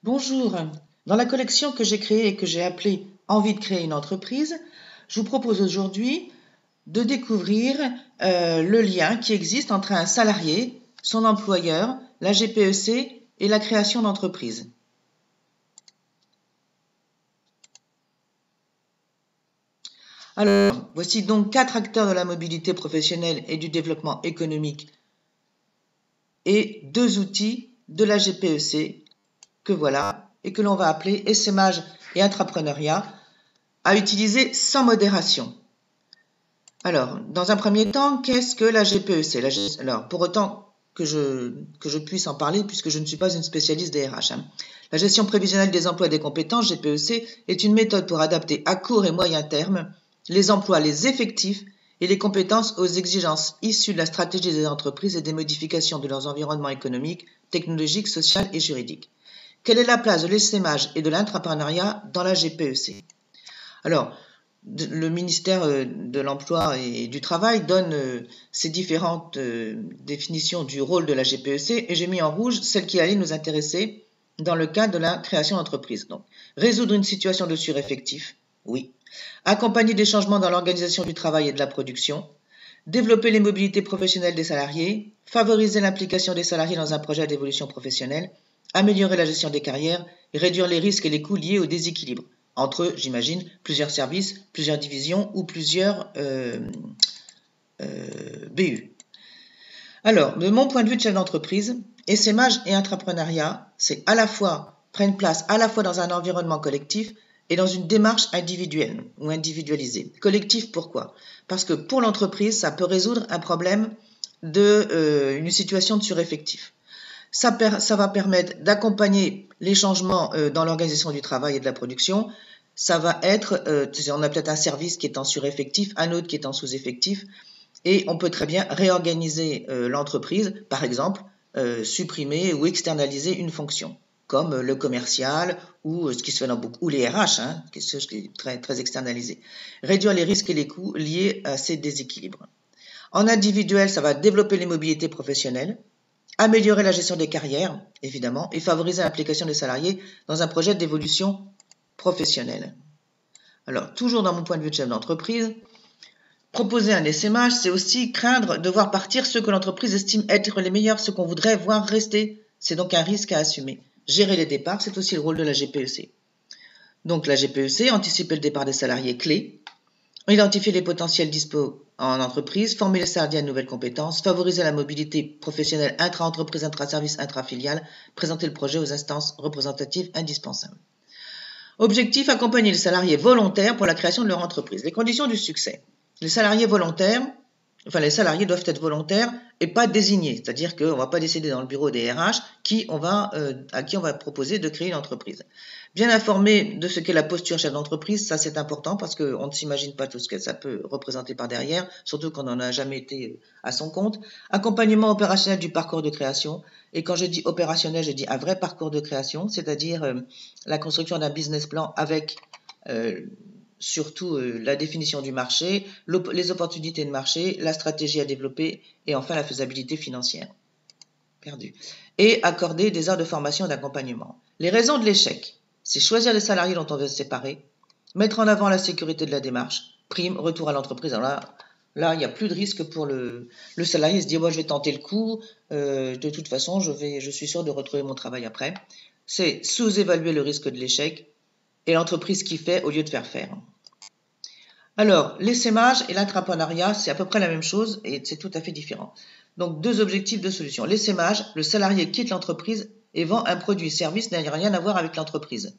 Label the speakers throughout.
Speaker 1: Bonjour, dans la collection que j'ai créée et que j'ai appelée Envie de créer une entreprise, je vous propose aujourd'hui de découvrir le lien qui existe entre un salarié, son employeur, la GPEC et la création d'entreprise. Alors, voici donc 4 acteurs de la mobilité professionnelle et du développement économique et 2 outils de la GPEC que voilà et que l'on va appeler essaimage et intrapreneuriat à utiliser sans modération. Alors, dans un premier temps, qu'est-ce que la GPEC? Alors, pour autant que je puisse en parler, puisque je ne suis pas une spécialiste des RH. La gestion prévisionnelle des emplois et des compétences, GPEC, est une méthode pour adapter à court et moyen terme les emplois, les effectifs et les compétences aux exigences issues de la stratégie des entreprises et des modifications de leurs environnements économiques, technologiques, sociaux et juridiques. Quelle est la place de l'essaimage et de l'intrapreneuriat dans la GPEC? Alors, le ministère de l'Emploi et du Travail donne ces différentes définitions du rôle de la GPEC et j'ai mis en rouge celle qui allait nous intéresser dans le cadre de la création d'entreprise. Donc, résoudre une situation de sureffectif, oui. Accompagner des changements dans l'organisation du travail et de la production. Développer les mobilités professionnelles des salariés. Favoriser l'implication des salariés dans un projet d'évolution professionnelle. Améliorer la gestion des carrières et réduire les risques et les coûts liés au déséquilibre entre, j'imagine, plusieurs services, plusieurs divisions ou plusieurs BU. Alors, de mon point de vue de chef d'entreprise, essaimage et intrapreneuriat, c'est à la fois, prennent place à la fois dans un environnement collectif et dans une démarche individuelle ou individualisée. Collectif, pourquoi? Parce que pour l'entreprise, ça peut résoudre un problème une situation de sureffectif. Ça va permettre d'accompagner les changements dans l'organisation du travail et de la production. Ça va être, on a peut-être un service qui est en sureffectif, un autre qui est en sous-effectif, et on peut très bien réorganiser l'entreprise, par exemple, supprimer ou externaliser une fonction, comme le commercial ou ce qui se fait dans beaucoup, ou les RH, ce qui est très, très externalisé. Réduire les risques et les coûts liés à ces déséquilibres. En individuel, ça va développer les mobilités professionnelles, améliorer la gestion des carrières, évidemment, et favoriser l'implication des salariés dans un projet d'évolution professionnelle. Alors, toujours dans mon point de vue de chef d'entreprise, proposer un essaimage, c'est aussi craindre de voir partir ceux que l'entreprise estime être les meilleurs, ceux qu'on voudrait voir rester. C'est donc un risque à assumer. Gérer les départs, c'est aussi le rôle de la GPEC. Donc la GPEC, anticiper le départ des salariés clés, identifier les potentiels dispo en entreprise, former les salariés à de nouvelles compétences, favoriser la mobilité professionnelle intra-entreprise, intra-service, intra-filiale, présenter le projet aux instances représentatives indispensables. Objectif, accompagner les salariés volontaires pour la création de leur entreprise. Les conditions du succès. Les salariés doivent être volontaires et pas désignés. C'est-à-dire qu'on ne va pas décider dans le bureau des RH à qui on va proposer de créer une entreprise. Bien informer de ce qu'est la posture chef d'entreprise, ça c'est important parce qu'on ne s'imagine pas tout ce que ça peut représenter par derrière, surtout quand on n'en a jamais été à son compte. Accompagnement opérationnel du parcours de création. Et quand je dis opérationnel, je dis un vrai parcours de création, c'est-à-dire la construction d'un business plan avec surtout la définition du marché, les opportunités de marché, la stratégie à développer et enfin la faisabilité financière. Perdu. Et accorder des heures de formation et d'accompagnement. Les raisons de l'échec, c'est choisir les salariés dont on veut se séparer, mettre en avant la sécurité de la démarche, prime, retour à l'entreprise. Alors là, il n'y a plus de risque pour le salarié. Il se dit, je vais tenter le coup, de toute façon, je suis sûr de retrouver mon travail après. C'est sous-évaluer le risque de l'échec et l'entreprise qui fait au lieu de faire faire. Alors, l'essaimage et l'intrapreneuriat, c'est à peu près la même chose et c'est tout à fait différent. Donc, deux objectifs, deux solutions. L'essaimage, le salarié quitte l'entreprise et vend un produit-service n'ayant rien à voir avec l'entreprise.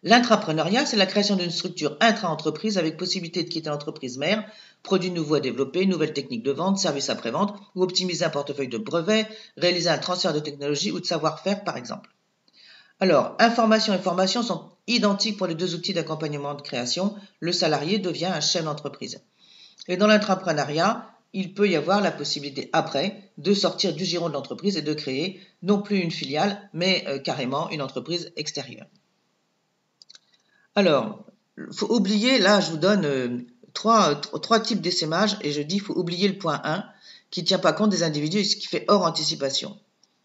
Speaker 1: L'intrapreneuriat, c'est la création d'une structure intra-entreprise avec possibilité de quitter l'entreprise mère, produits nouveaux à développer, nouvelles techniques de vente, services après-vente ou optimiser un portefeuille de brevets, réaliser un transfert de technologie ou de savoir-faire par exemple. Alors, information et formation sont identiques pour les deux outils d'accompagnement de création. Le salarié devient un chef d'entreprise. Et dans l'intrapreneuriat, il peut y avoir la possibilité après de sortir du giron de l'entreprise et de créer non plus une filiale, mais carrément une entreprise extérieure. Alors, il faut oublier, là je vous donne trois types d'essaimage et je dis il faut oublier le point 1 qui ne tient pas compte des individus et ce qui fait hors anticipation.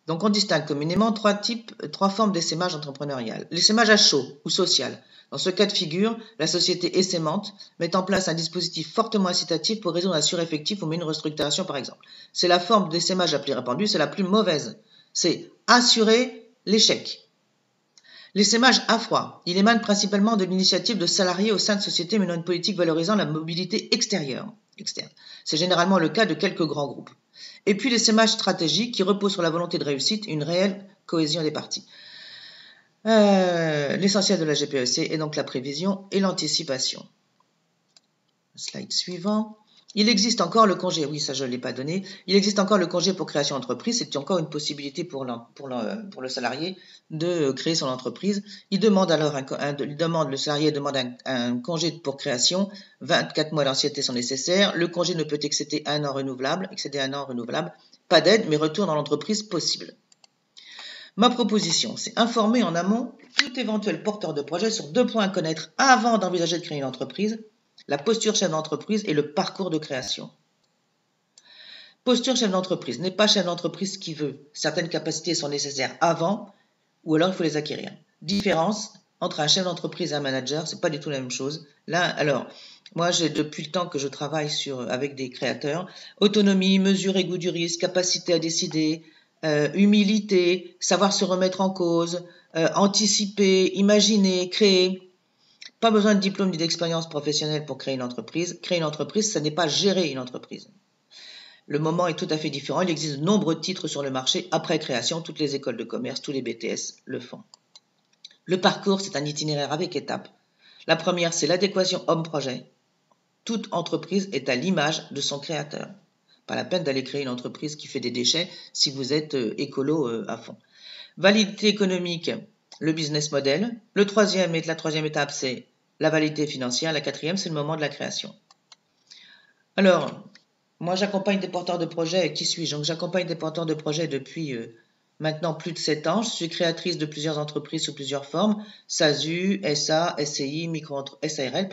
Speaker 1: Donc on distingue communément trois formes d'essaimage entrepreneurial. L'essaimage à chaud ou social. Dans ce cas de figure, la société essaimante met en place un dispositif fortement incitatif pour résoudre un sureffectif ou une restructuration par exemple. C'est la forme d'essaimage la plus répandue, c'est la plus mauvaise. C'est assurer l'échec. L'essaimage à froid, il émane principalement de l'initiative de salariés au sein de sociétés menant une politique valorisant la mobilité externe. C'est généralement le cas de quelques grands groupes. Et puis l'essaimage stratégique qui repose sur la volonté de réussite et une réelle cohésion des parties. L'essentiel de la GPEC est donc la prévision et l'anticipation. Slide suivant. Il existe encore le congé, oui ça je ne l'ai pas donné, il existe encore le congé pour création d'entreprise, c'est encore une possibilité pour le salarié de créer son entreprise. Le salarié demande un congé pour création, 24 mois d'ancienneté sont nécessaires, le congé ne peut excéder un an renouvelable, pas d'aide mais retour dans l'entreprise possible. Ma proposition, c'est informer en amont tout éventuel porteur de projet sur 2 points à connaître avant d'envisager de créer une entreprise. La posture chef d'entreprise et le parcours de création. Posture chef d'entreprise n'est pas chef d'entreprise qui veut. Certaines capacités sont nécessaires avant ou alors il faut les acquérir. Différence entre un chef d'entreprise et un manager, c'est pas du tout la même chose. Là, alors, moi j'ai depuis le temps que je travaille avec des créateurs, autonomie, mesure et goût du risque, capacité à décider, humilité, savoir se remettre en cause, anticiper, imaginer, créer. Pas besoin de diplôme ni d'expérience professionnelle pour créer une entreprise. Créer une entreprise, ce n'est pas gérer une entreprise. Le moment est tout à fait différent. Il existe de nombreux titres sur le marché après création. Toutes les écoles de commerce, tous les BTS le font. Le parcours, c'est un itinéraire avec étapes. La première, c'est l'adéquation homme-projet. Toute entreprise est à l'image de son créateur. Pas la peine d'aller créer une entreprise qui fait des déchets si vous êtes écolo à fond. Validité économique, le business model. La troisième étape, c'est la validité financière. La quatrième, c'est le moment de la création. Alors, moi, j'accompagne des porteurs de projets. Qui suis-je? Donc, j'accompagne des porteurs de projets depuis maintenant plus de 7 ans. Je suis créatrice de plusieurs entreprises sous plusieurs formes. SASU, SA, SCI, SARL,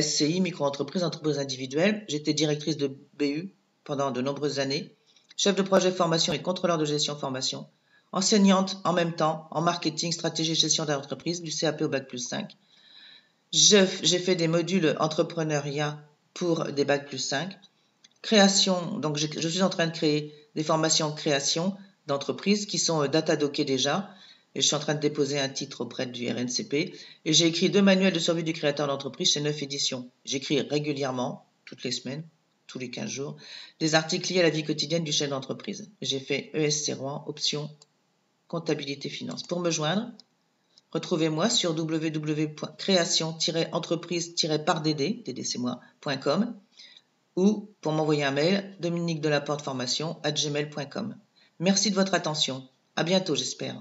Speaker 1: SCI, micro-entreprise, entreprise individuelle. J'étais directrice de BU pendant de nombreuses années. Chef de projet formation et contrôleur de gestion formation. Enseignante en même temps en marketing, stratégie et gestion d'entreprise, du CAP au Bac+5. J'ai fait des modules entrepreneuriat pour des Bac+5. Création, donc je suis en train de créer des formations création d'entreprises qui sont datadockées déjà. Et je suis en train de déposer un titre auprès du RNCP. Et j'ai écrit 2 manuels de survie du créateur d'entreprise chez 9 éditions. J'écris régulièrement, toutes les semaines, tous les 15 jours, des articles liés à la vie quotidienne du chef d'entreprise. J'ai fait ESC Rouen, option comptabilité finance. Pour me joindre, retrouvez-moi sur www.création-entreprise-par-dd.com ou pour m'envoyer un mail, dominiquedelaporteformation@gmail.com. Merci de votre attention. À bientôt, j'espère.